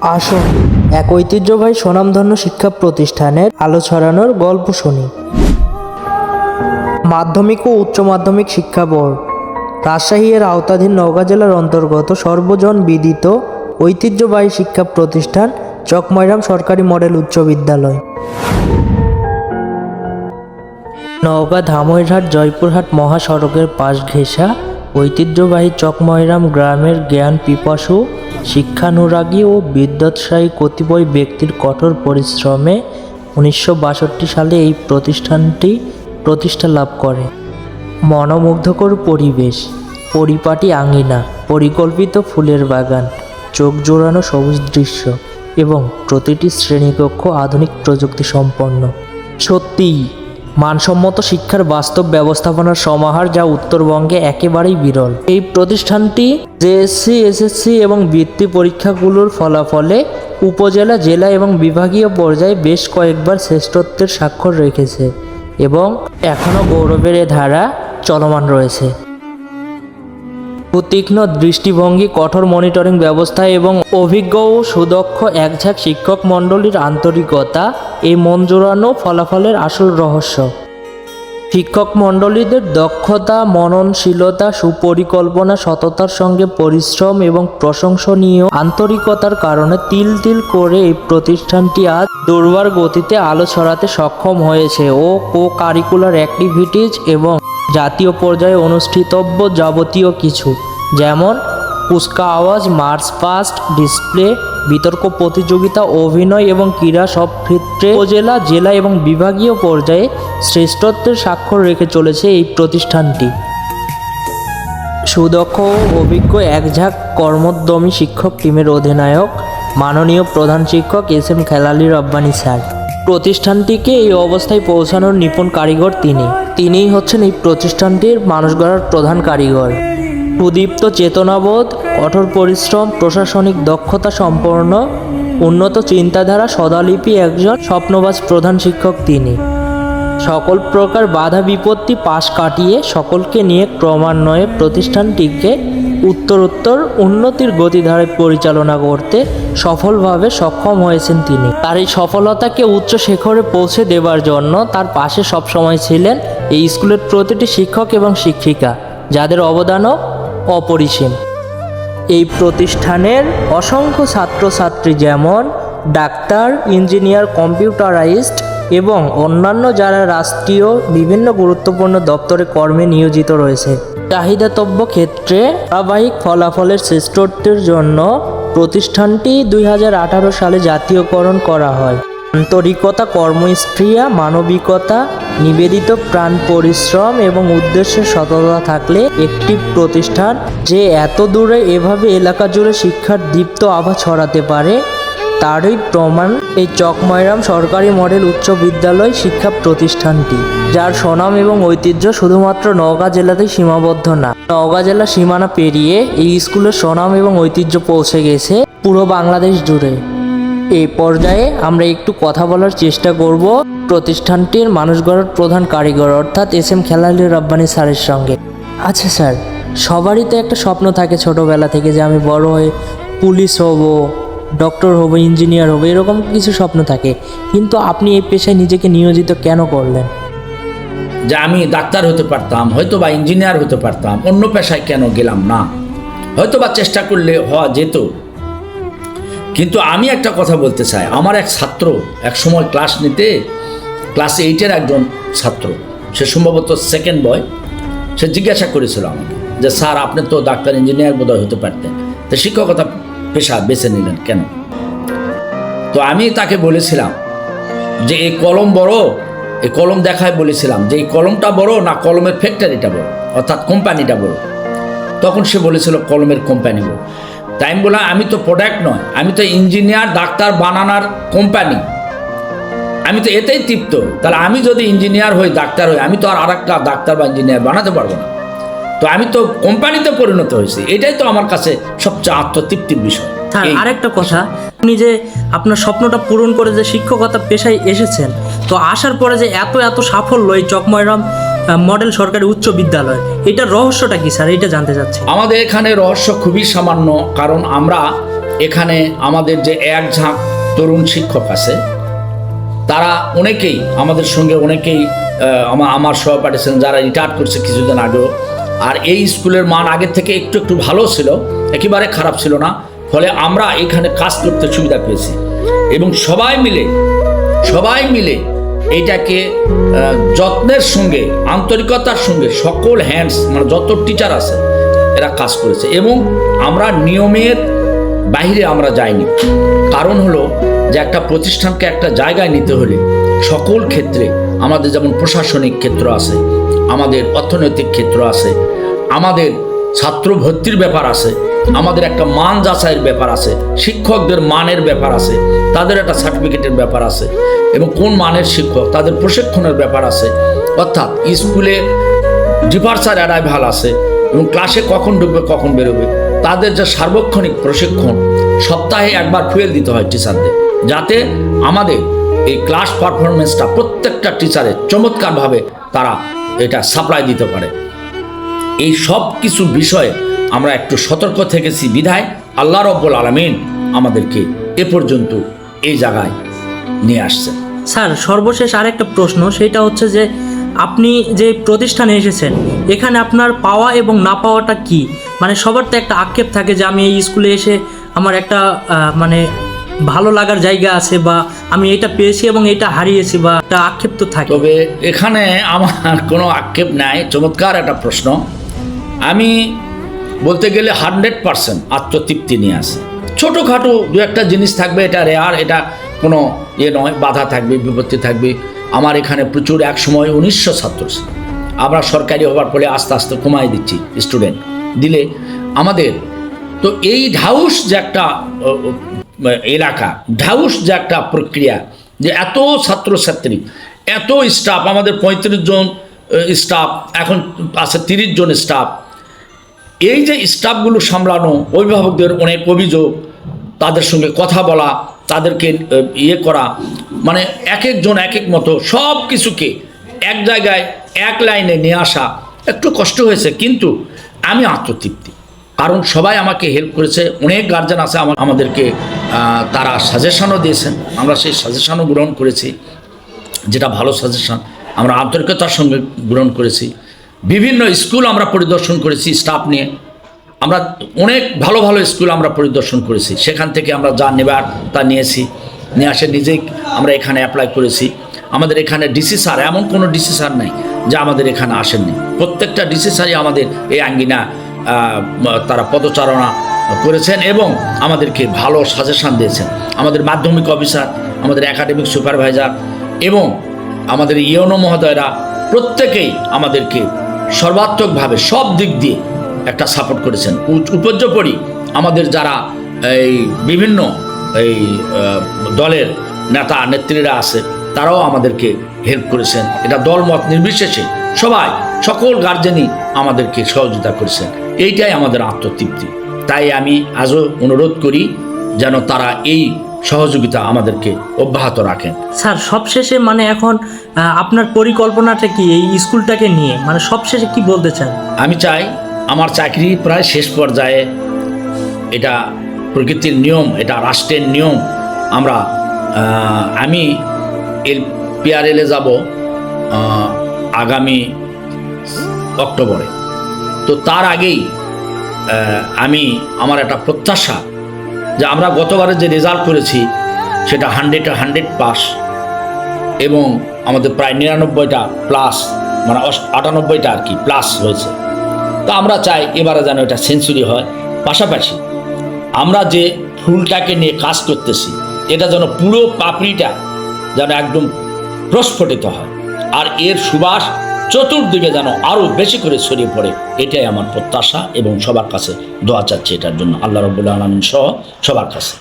আসুন এক ঐতিহ্যবাহী স্বনামধন্য শিক্ষা প্রতিষ্ঠানের আলো ছড়ানোর গল্প শুনি। মাধ্যমিক ও উচ্চ মাধ্যমিক শিক্ষা বোর্ড রাজশাহী এর আওতাধীন নওগাঁ জেলার অন্তর্গত সর্বজন বিদিত ঐতিহ্যবাহী শিক্ষা প্রতিষ্ঠান চকময়রাম সরকারি মডেল উচ্চ বিদ্যালয়। নওগাঁ ধামইরহাট জয়পুরহাট মহাসড়কের পাশ ঘেঁষা ঐতিহ্যবাহী চকময়রাম গ্রামের জ্ঞান পিপাসু, শিক্ষানুরাগী ও বিদ্যোৎসাহী কতিপয় ব্যক্তির কঠোর পরিশ্রমে 1962 সালে এই প্রতিষ্ঠানটি প্রতিষ্ঠা লাভ করে। মনোমুগ্ধকর পরিবেশ, পরিপাটি আঙিনা, পরিকল্পিত ফুলের বাগান, চোখ জোড়ানো সবুজ দৃশ্য এবং প্রতিটি শ্রেণীকক্ষ আধুনিক প্রযুক্তি সম্পন্ন। সত্যিই মানসম্মত শিক্ষার বাস্তব ব্যবস্থাপনার সমাহার, যা উত্তরবঙ্গে একেবারেই বিরল। এই প্রতিষ্ঠানটি জেএসসি, এসএসসি এবং বৃত্তি পরীক্ষাগুলোর ফলাফলে উপজেলা, জেলা এবং বিভাগীয় পর্যায়ে বেশ কয়েকবার শ্রেষ্ঠত্বের স্বাক্ষর রেখেছে এবং এখনও গৌরবের এ ধারা চলমান রয়েছে। সুতীক্ষ্ণ দৃষ্টিভঙ্গি, কঠোর মনিটরিং ব্যবস্থা এবং অভিজ্ঞ ও সুদক্ষ একঝাঁক শিক্ষক মণ্ডলীর আন্তরিকতা এই মন জোড়ানো ফলাফলের আসল রহস্য। শিক্ষক মণ্ডলীদের দক্ষতা, মননশীলতা, সুপরিকল্পনা, সততার সঙ্গে পরিশ্রম এবং প্রশংসনীয় আন্তরিকতার কারণে তিল তিল করে এই প্রতিষ্ঠানটি আজ দুর্বার গতিতে আলো ছড়াতে সক্ষম হয়েছে ও কারিকুলার অ্যাক্টিভিটিজ এবং জাতীয় পর্যায়ে অনুষ্ঠিতব্য যাবতীয় কিছু, যেমন কুচকা আওয়াজ, মার্চ পাস্ট, ডিসপ্লে, বিতর্ক প্রতিযোগিতা, অভিনয় এবং ক্রীড়া সব ক্ষেত্রে উপজেলা, জেলা এবং বিভাগীয় পর্যায়ে শ্রেষ্ঠত্বের স্বাক্ষর রেখে চলেছে এই প্রতিষ্ঠানটি। সুদক্ষ ও অভিজ্ঞ একঝাঁক কর্মোদ্যমী শিক্ষক টিমের অধিনায়ক মাননীয় প্রধান শিক্ষক এস.এম. খেলালী রব্বানী স্যার। প্রতিষ্ঠানটিকে এই অবস্থায় পৌঁছানোর নিপুণ কারিগর তিনিই হচ্ছেন এই প্রতিষ্ঠানটির মানুষ গড়ার প্রধান কারিগর। সুদীপ্ত চেতনাবোধ, কঠোর পরিশ্রম, প্রশাসনিক দক্ষতা সম্পন্ন, উন্নত চিন্তাধারা, সদালিপি একজন স্বপ্নবাজ প্রধান শিক্ষক তিনি। সকল প্রকার বাধা বিপত্তি পাশ কাটিয়ে সকলকে নিয়ে ক্রমান্বয়ে প্রতিষ্ঠানটিকে উত্তরোত্তর উন্নতির গতিধারায় পরিচালনা করতে সফলভাবে সক্ষম হয়েছেন তিনি। তার এই সফলতাকে উচ্চ শিখরে পৌঁছে দেবার জন্য তার পাশে সবসময় ছিলেন এই স্কুলের প্রতিটি শিক্ষক এবং শিক্ষিকা, যাদের অবদানও অপরিসীম। এই প্রতিষ্ঠানের অসংখ্য ছাত্রছাত্রী যেমন ডাক্তার, ইঞ্জিনিয়ার, কম্পিউটারাইজড এবং অন্যান্য যারা রাষ্ট্রীয় বিভিন্ন গুরুত্বপূর্ণ দপ্তরে কর্মে নিয়োজিত রয়েছে। চাহিদাতব্য ক্ষেত্রে ধারাবাহিক ফলাফলের শ্রেষ্ঠত্বের জন্য প্রতিষ্ঠানটি 2018 সালে জাতীয়করণ করা হয়। আন্তরিকতা, কর্মস্পৃহা, মানবিকতা, নিবেদিত প্রাণ পরিশ্রম এবং উদ্দেশ্যের সততা থাকলে একটি প্রতিষ্ঠান যে এত দূরে এভাবে এলাকা জুড়ে শিক্ষার দীপ্ত আভা ছড়াতে পারে, তারই প্রমাণ এই চকময়রাম সরকারি মডেল উচ্চ বিদ্যালয় শিক্ষা প্রতিষ্ঠানটি, যার স্বনাম এবং ঐতিহ্য শুধুমাত্র নওগাঁ জেলাতেই সীমাবদ্ধ না। নওগাঁ জেলার সীমানা পেরিয়ে এই স্কুলের স্বনাম এবং ঐতিহ্য পৌঁছে গেছে পুরো বাংলাদেশ জুড়ে। এই পর্যায়ে আমরা একটু কথা বলার চেষ্টা করব প্রতিষ্ঠানটির মানুষ গড়ার প্রধান কারিগর অর্থাৎ এস.এম. খেলালী রব্বানী স্যারের সঙ্গে। আচ্ছা স্যার, সবারই তো একটা স্বপ্ন থাকে ছোটোবেলা থেকে যে আমি বড় হয়ে পুলিশ হব, ডক্টর হব, ইঞ্জিনিয়ার হব, এরকম কিছু স্বপ্ন থাকে, কিন্তু আপনি এই পেশায় নিজেকে নিয়োজিত কেন করলেন? যে আমি ডাক্তার হতে পারতাম, হয়তো বা ইঞ্জিনিয়ার হতে পারতাম, অন্য পেশায় কেন গেলাম না? হয়তো বা চেষ্টা করলে হওয়া যেত। কিন্তু আমি একটা কথা বলতে চাই, আমার এক ছাত্র এক সময় ক্লাস 8-এর একজন ছাত্র, সে সম্ভবত সেকেন্ড বয়, সে জিজ্ঞাসা করেছিল আমাকে যে স্যার, আপনি তো ডাক্তার, ইঞ্জিনিয়ার বোধহয় হতে পারতেন, তো শিক্ষকতা পেশা বেছে নিলেন কেন? তো আমি তাকে বলেছিলাম যে এই কলম বড়, এই কলম দেখায় বলেছিলাম যে এই কলমটা বড় না কলমের ফ্যাক্টরিটা বড়, অর্থাৎ কোম্পানিটা বড়। তখন সে বলেছিল কলমের কোম্পানি বড়। তাই আমি বললাম, আমি তো প্রোডাক্ট নয়, আমি তো ইঞ্জিনিয়ার, ডাক্তার বানানোর কোম্পানি, আমি তো এতেই তৃপ্ত। তাহলে আমি যদি ইঞ্জিনিয়ার হই, ডাক্তার হই, আমি তো আর একটা ডাক্তার বা ইঞ্জিনিয়ার বানাতে পারবো না। তো আমি তো কোম্পানিতে পরিণত হয়েছি, এটাই তো আমার কাছে সবচেয়ে আত্মতৃপ্তির বিষয়। আরেকটা কথা, আপনি যে আপনার স্বপ্নটা পূরণ করে যে শিক্ষকতা পেশায় এসেছেন, তো আসার পরে যে এত সাফল্য এই চকময়রাম মডেল সরকারি উচ্চ বিদ্যালয়, এটার রহস্যটা কি স্যার? এটা জানতে চাচ্ছি। আমাদের এখানে রহস্য খুবই সামান্য, কারণ আমরা এখানে আমাদের যে এক ঝাঁক তরুণ শিক্ষক আছে, তারা অনেকেই আমাদের সঙ্গে অনেকেই আমার সহপাঠী ছিলেন যারা রিটায়ার করছে কিছুদিন আগেও। আর এই স্কুলের মান আগের থেকে একটু একটু ভালো ছিল, একেবারে খারাপ ছিল না। ফলে আমরা এখানে কাজ করতে সুবিধা পেয়েছি এবং সবাই মিলে এইটাকে যত্নের সঙ্গে আন্তরিকতার সঙ্গে সকল হ্যান্ডস মানে যত টিচার আছে এরা কাজ করেছে এবং আমরা নিয়মের বাইরে আমরা যাইনি। কারণ হলো যে একটা প্রতিষ্ঠানকে একটা জায়গায় নিতে হলে সকল ক্ষেত্রে আমাদের যেমন প্রশাসনিক ক্ষেত্র আছে, আমাদের অর্থনৈতিক ক্ষেত্র আছে, আমাদের ছাত্র ভর্তির ব্যাপার আছে, আমাদের একটা মান যাচাইয়ের ব্যাপার আছে, শিক্ষকদের মানের ব্যাপার আছে, তাদের একটা সার্টিফিকেটের ব্যাপার আছে এবং কোন মানের শিক্ষক তাদের প্রশিক্ষণের ব্যাপার আছে। অর্থাৎ স্কুলে ডিপার্চার অ্যারাইভাল আছে এবং ক্লাসে কখন ঢুকবে কখন বেরোবে, তাদের যে সার্বক্ষণিক প্রশিক্ষণ, সপ্তাহে একবার ফুয়েল দিতে হয় টিচারদের, যাতে আমাদের এই ক্লাস পারফরমেন্সটা প্রত্যেকটা টিচারের চমৎকারভাবে তারা এটা সাপ্লাই দিতে পারে। এই সব কিছু বিষয়ে আমরা একটু সতর্ক থেকেছি বিধায় আল্লাহ রাব্বুল আলামিন আমাদেরকে এ পর্যন্ত এই জায়গায় নিয়ে আসছে। স্যার, সর্বশেষ আরেকটা প্রশ্ন, সেটা হচ্ছে যে আপনি যে প্রতিষ্ঠানে এসেছেন এখানে আপনার পাওয়া এবং না পাওয়াটা কি? মানে সবার তো একটা আক্ষেপ থাকে যে আমি এই স্কুলে এসে আমার একটা মানে ভালো লাগার জায়গা আছে, বা আমি এটা পেয়েছি এবং এটা হারিয়েছি, বা একটা আক্ষেপ তো থাকে। তবে এখানে আমার কোনো আক্ষেপ নাই। চমৎকার একটা প্রশ্ন। আমি বলতে গেলে 100% আত্মতৃপ্তি নিয়ে আসি। ছোটোখাটো দু একটা জিনিস থাকবে, এটা রেয়ার, এটা কোনো নয়, বাধা থাকবে, বিপত্তি থাকবে। আমার এখানে প্রচুর এক সময় 1900 ছাত্র ছিল। আমরা সরকারি হওয়ার ফলে আস্তে আস্তে কমাই দিচ্ছি স্টুডেন্ট দিলে আমাদের। তো এই ঢাউস যে একটা এলাকা, ঢাউস যে একটা প্রক্রিয়া, যে এত ছাত্রছাত্রী, এত স্টাফ, আমাদের 35 জন স্টাফ, এখন আছে 30 জন স্টাফ। এই যে স্টাফগুলো সামলানো, অভিভাবকদের অনেক অভিযোগ, তাদের সঙ্গে কথা বলা, তাদেরকে করা, মানে এক একজন এক এক মতো সব কিছুকে এক জায়গায় এক লাইনে নিয়ে আসা একটু কষ্ট হয়েছে, কিন্তু আমি আত্মতৃপ্তি। কারণ সবাই আমাকে হেল্প করেছে, অনেক গার্জেন আছে আমাদেরকে তারা সাজেশনও দিয়েছেন, আমরা সেই সাজেশনও গ্রহণ করেছি, যেটা ভালো সাজেশন আমরা আন্তরিকতার সঙ্গে গ্রহণ করেছি। বিভিন্ন স্কুল আমরা পরিদর্শন করেছি স্টাফ নিয়ে, আমরা অনেক ভালো ভালো স্কুল আমরা পরিদর্শন করেছি, সেখান থেকে আমরা যা নেবার তা নিয়েছি, নিয়ে আসে নিজেই আমরা এখানে অ্যাপ্লাই করেছি। আমাদের এখানে ডিসি স্যার, এমন কোনো ডিসি স্যার নাই যা আমাদের এখানে আসেননি। প্রত্যেকটা ডিসি স্যারই আমাদের এই আঙ্গিনা তারা পদচারণা করেছেন এবং আমাদেরকে ভালো সাজেশন দিয়েছেন। আমাদের মাধ্যমিক অফিসার, আমাদের একাডেমিক সুপারভাইজার এবং আমাদের ইউনো মহোদয়রা প্রত্যেকেই আমাদেরকে সর্বাত্মকভাবে সব দিক দিয়ে একটা সাপোর্ট করেছেন। উপর্যুপরি আমাদের যারা এই বিভিন্ন এই দলের নেতা নেত্রীরা আছে তারাও আমাদেরকে হেল্প করেছেন। এটা দলমত নির্বিশেষে সবাই, সকল গার্জেনই আমাদেরকে সহযোগিতা করেছেন। এইটাই আমাদের আত্মতৃপ্তি। তাই আমি আজও অনুরোধ করি যেন তারা এই সহযোগিতা আমাদেরকে অব্যাহত রাখেন। স্যার, সবশেষে মানে এখন আপনার পরিকল্পনাটা কি এই স্কুলটাকে নিয়ে, মানে সবশেষে কি বলতে চান? আমি চাই, আমার চাকরি প্রায় শেষ পর্যায়ে, এটা প্রকৃতির নিয়ম, এটা রাষ্ট্রের নিয়ম। আমি PRL-এ যাব আগামী অক্টোবরে। তো তার আগেই আমার একটা প্রত্যাশা যে আমরা গতবারে যে রেজাল্ট করেছি সেটা 100 পাস এবং আমাদের প্রায় 99টা প্লাস, মানে 98টা আর কি প্লাস হয়েছে। তো আমরা চাই এবারে যেন এটা সেঞ্চুরি হয়। পাশাপাশি আমরা যে ফুলটাকে নিয়ে কাজ করতেছি এটা যেন পুরো পাপড়িটা যেন একদম প্রস্ফুটিত হয়, আর এর সুবাস চতুর্দিকে যেন আরও বেশি করে ছড়িয়ে পড়ে, এটাই আমার প্রত্যাশা এবং সবার কাছে দোয়া চাচ্ছি এটার জন্য, আল্লাহ রাব্বুল আলামিন সহ সবার কাছে।